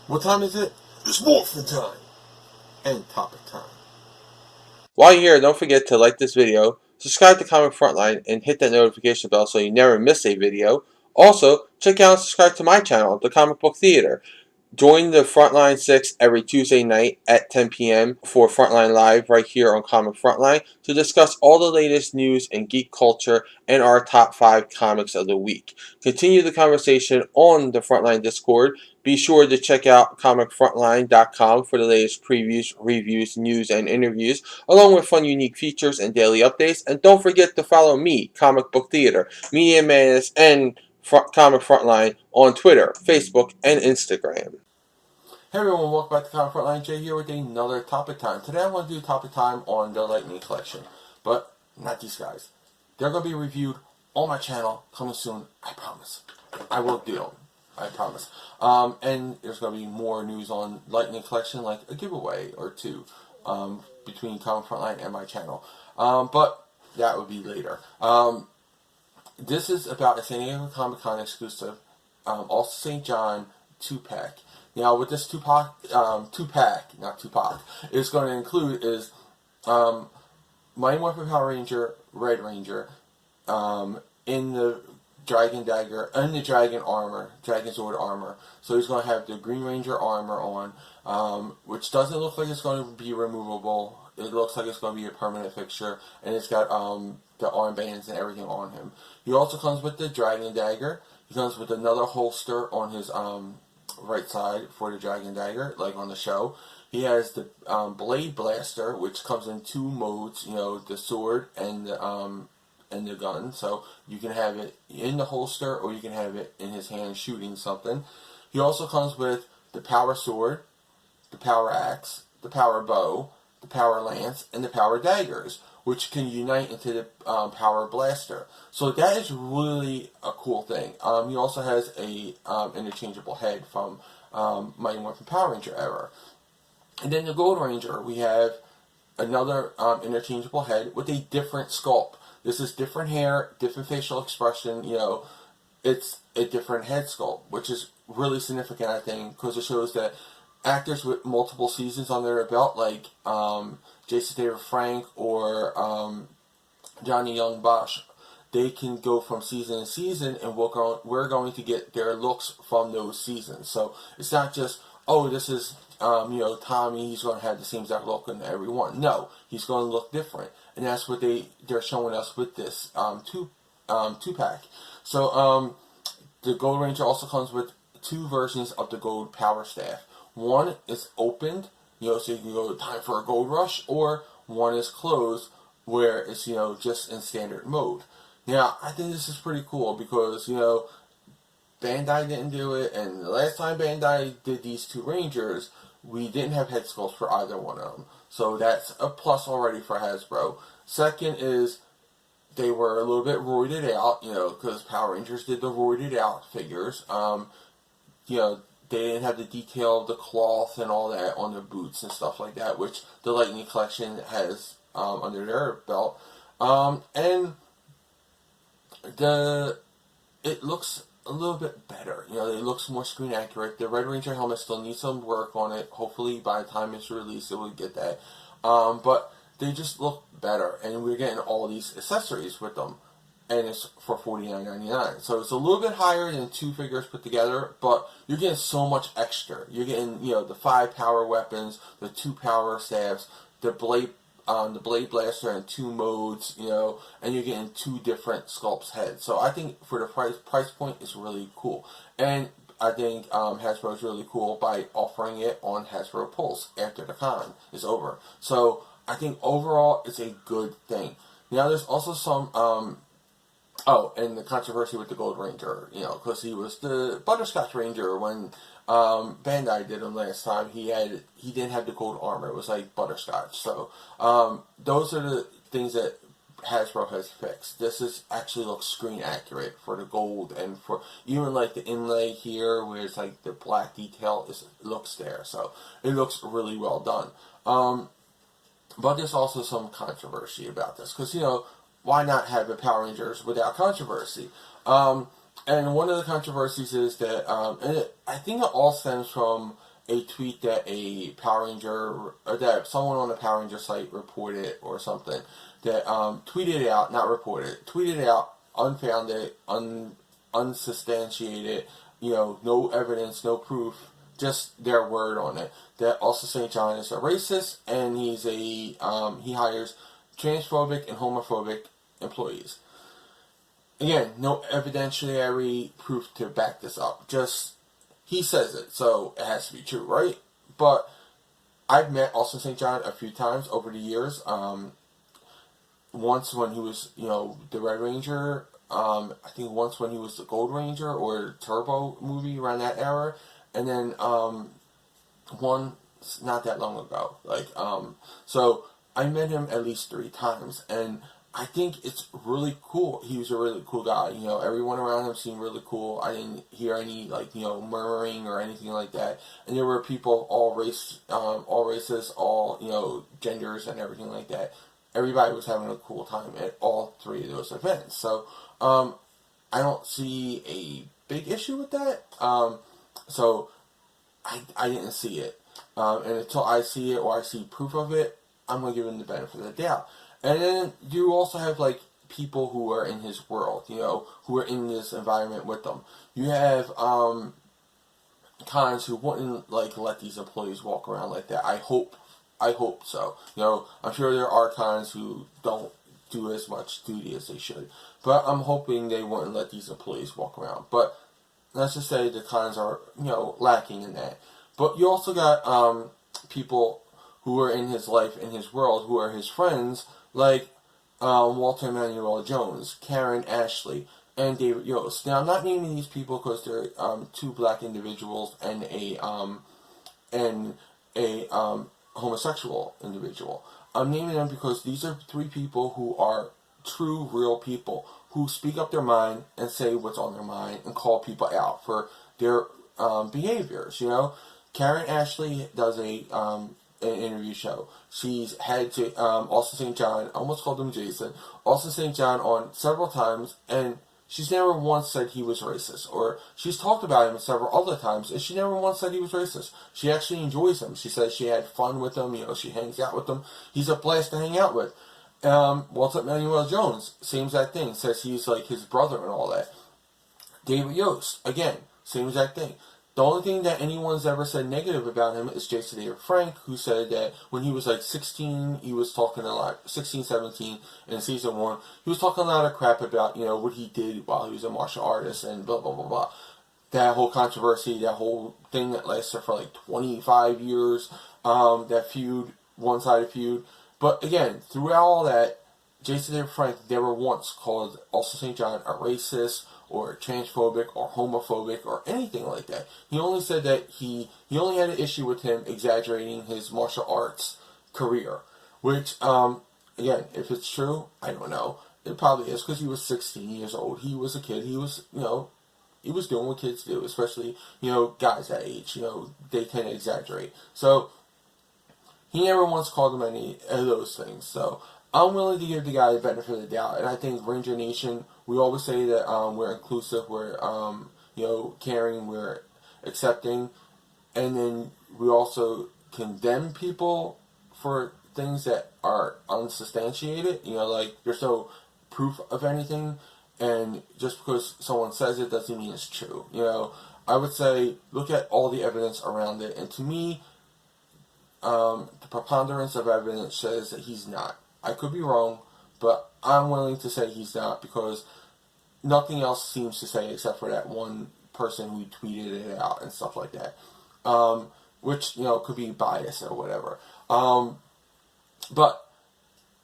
What time is it? It's morphin' time. And topic time. While you're here, don't forget to like this video, subscribe to Comic Frontline, and hit that notification bell so you never miss a video. Also, check out and subscribe to my channel, The Comic Book Theater. Join the Frontline 6 every Tuesday night at 10 p.m. for Frontline Live right here on Comic Frontline to discuss all the latest news in geek culture and our top 5 comics of the week. Continue the conversation on the Frontline Discord. Be sure to check out comicfrontline.com for the latest previews, reviews, news, and interviews, along with fun, unique features and daily updates. And don't forget to follow me, Comic Book Theater, Media Madness, and Comic Frontline on Twitter, Facebook, and Instagram. Hey everyone, welcome back to Comic Frontline. Jay here with another topic time. Today I want to do topic time on the Lightning collection, but not these guys. They're going to be reviewed on my channel coming soon. I promise. I will do them. I promise. And there's going to be more news on Lightning collection, like a giveaway or two between Comic Frontline and my channel. But that would be later. This is about a San Diego Comic-Con exclusive, also St. John 2-pack. Now, with this 2-pack, not Tupac, it's going to include is Mighty Morphin Power Ranger, Red Ranger, in the Dragon Dagger, and the Dragon armor, Dragon Sword armor. So he's going to have the Green Ranger armor on, which doesn't look like it's going to be removable. It looks like it's going to be a permanent fixture, and it's got the armbands and everything on him. He also comes with the Dragon Dagger. He comes with another holster on his right side for the Dragon Dagger, like on the show. He has the Blade Blaster, which comes in 2 modes, you know, the sword and the gun. So you can have it in the holster, or you can have it in his hand shooting something. He also comes with the Power Sword, the Power Axe, the Power Bow, the Power Lance, and the Power Daggers, which can unite into the Power Blaster. So that is really a cool thing. He also has a interchangeable head from Mighty Morphin Power Ranger era. And then the Gold Ranger, we have another interchangeable head with a different sculpt. This is different hair, different facial expression, you know, it's a different head sculpt, which is really significant, I think, because it shows that actors with multiple seasons on their belt, like Jason David Frank or Johnny Young Bosch, they can go from season to season, and we're going to get their looks from those seasons. So it's not just, oh, this is you know, Tommy, he's going to have the same exact look in every one. No, he's going to look different, and that's what they're showing us with this 2-pack. So the Gold Ranger also comes with 2 versions of the Gold Power Staff. One is opened, you know, so you can go time for a gold rush, or one is closed, where it's, you know, just in standard mode. Now, I think this is pretty cool because, you know, Bandai didn't do it, and the last time Bandai did these 2 Rangers, we didn't have head sculpts for either one of them. So that's a plus already for Hasbro. Second is, they were a little bit roided out, you know, because Power Rangers did the roided out figures. You know, they didn't have the detail of the cloth and all that on their boots and stuff like that, which the Lightning Collection has under their belt. And it looks a little bit better. You know, it looks more screen accurate. The Red Ranger helmet still needs some work on it. Hopefully by the time it's released, it will get that. But they just look better, and we're getting all these accessories with them. And it's for $49.99. So it's a little bit higher than 2 figures put together, but you're getting so much extra. You're getting, you know, the 5 power weapons, the 2 power staves, the Blade Blaster in 2 modes, you know, and you're getting 2 different sculpts heads. So I think for the price point, it's really cool. And I think Hasbro is really cool by offering it on Hasbro Pulse after the con is over. So I think overall, it's a good thing. Now there's also some oh, and the controversy with the Gold Ranger, you know, because he was the Butterscotch Ranger when Bandai did him last time. He didn't have the gold armor. It was like butterscotch. So those are the things that Hasbro has fixed. This actually looks screen accurate for the gold, and for even like the inlay here, where it's like the black detail looks there. So it looks really well done. But there's also some controversy about this, because, you know, why not have the Power Rangers without controversy? And one of the controversies is that, I think it all stems from a tweet that a Power Ranger, or that someone on the Power Ranger site reported or something, that tweeted it out, not reported, tweeted it out, unfounded, unsubstantiated, no evidence, no proof, just their word on it, that also St. John is a racist, and he hires transphobic and homophobic employees. Again, no evidentiary proof to back this up, just he says it, so it has to be true, right? But I've met Austin St. John a few times over the years. Once when he was, the Red Ranger. I think once when he was the Gold Ranger or Turbo movie around that era. And then one not that long ago. So I met him at least 3 times. And I think it's really cool. He was a really cool guy. Everyone around him seemed really cool. I didn't hear any murmuring or anything like that. And there were people all races, all genders and everything like that. Everybody was having a cool time at all 3 of those events. So I don't see a big issue with that. So I didn't see it. And until I see it or I see proof of it, I'm gonna give him the benefit of the doubt. And then you also have people who are in his world, who are in this environment with them. You have cons who wouldn't let these employees walk around like that. I hope so. I'm sure there are cons who don't do as much duty as they should, but I'm hoping they wouldn't let these employees walk around. But let's just say the cons are lacking in that. But you also got people who are in his life, in his world, who are his friends, like Walter Emmanuel Jones, Karen Ashley, and David Yost. Now, I'm not naming these people because they're 2 black individuals and a homosexual individual. I'm naming them because these are 3 people who are true, real people who speak up their mind and say what's on their mind and call people out for their behaviors. Karen Ashley does an interview show. She's had Austin St. John, I almost called him Jason, Austin St. John on several times, and she's never once said he was racist. Or she's talked about him several other times, and she never once said he was racist. She actually enjoys him. She says she had fun with him. She hangs out with him. He's a blast to hang out with. Walter Emmanuel Jones, same exact thing. Says he's like his brother and all that. David Yost, again, same exact thing. The only thing that anyone's ever said negative about him is Jason David Frank, who said that when he was 16, he was talking a lot, 16, 17, in season 1, he was talking a lot of crap about, what he did while he was a martial artist and blah, blah, blah, blah. That whole controversy, that whole thing that lasted for 25 years, that feud, one-sided feud. But again, throughout all that, Jason David Frank never once called Austin St. John a racist or transphobic or homophobic or anything like that. He only said that he only had an issue with him exaggerating his martial arts career. Which, again, if it's true, I don't know. It probably is because he was 16 years old. He was a kid. He was, he was doing what kids do, especially, guys that age. They tend to exaggerate. So, he never once called him any of those things. So, I'm willing to give the guy the benefit of the doubt. And I think Ranger Nation, we always say that we're inclusive, we're, caring, we're accepting. And then we also condemn people for things that are unsubstantiated. There's no proof of anything. And just because someone says it doesn't mean it's true. I would say, look at all the evidence around it. And to me, the preponderance of evidence says that he's not. I could be wrong, but I'm willing to say he's not because nothing else seems to say except for that one person who tweeted it out and stuff like that. Which, could be biased or whatever. But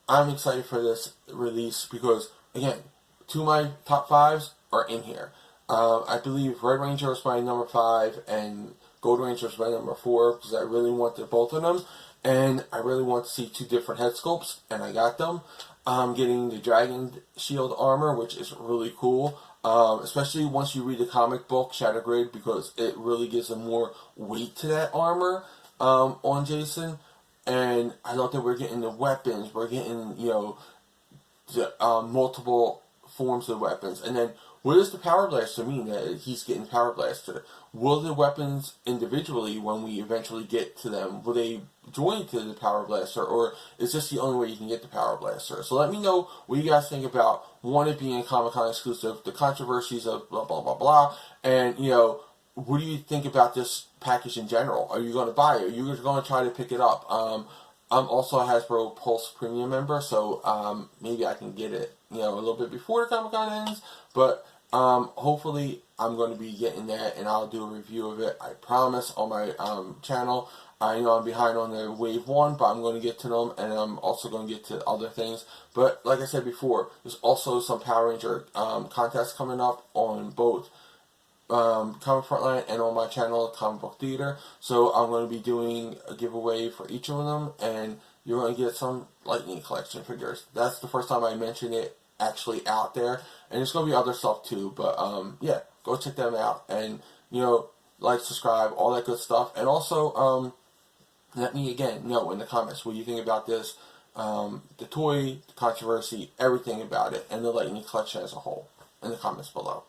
I'm excited for this release because, again, 2 of my top 5s are in here. I believe Red Ranger was my number 5 and Gold Ranger was my number 4 because I really wanted both of them. And I really want to see 2 different head sculpts, and I got them. I'm getting the Dragon Shield armor, which is really cool. Especially once you read the comic book, Shadow Grid, because it really gives a more weight to that armor on Jason. And I love that we're getting the weapons. We're getting, the multiple forms of weapons. And then, what does the Power Blaster mean that he's getting Power Blaster? will the weapons individually, when we eventually get to them, will they join to the Power Blaster, or is this the only way you can get the Power Blaster? So let me know what you guys think about, one, it being a Comic-Con exclusive, the controversies of blah, blah, blah, blah, and, you know, what do you think about this package in general? Are you going to buy it? Are you going to try to pick it up? I'm also a Hasbro Pulse Premium member, so maybe I can get it, you know, a little bit before the Comic-Con ends, but hopefully I'm going to be getting that, and I'll do a review of it, I promise, on my channel. I know I'm behind on the Wave 1, but I'm going to get to them, and I'm also going to get to other things. But like I said before, there's also some Power Ranger contests coming up on both Comic Frontline and on my channel, Comic Book Theater. So I'm going to be doing a giveaway for each of them, and you're going to get some Lightning Collection figures. That's the first time I mentioned it actually out there, and there's going to be other stuff too, but yeah, go check them out, and, you know, like, subscribe, all that good stuff, and also let me again know in the comments what you think about this, the toy, the controversy, everything about it, and the Lightning Collection as a whole, in the comments below.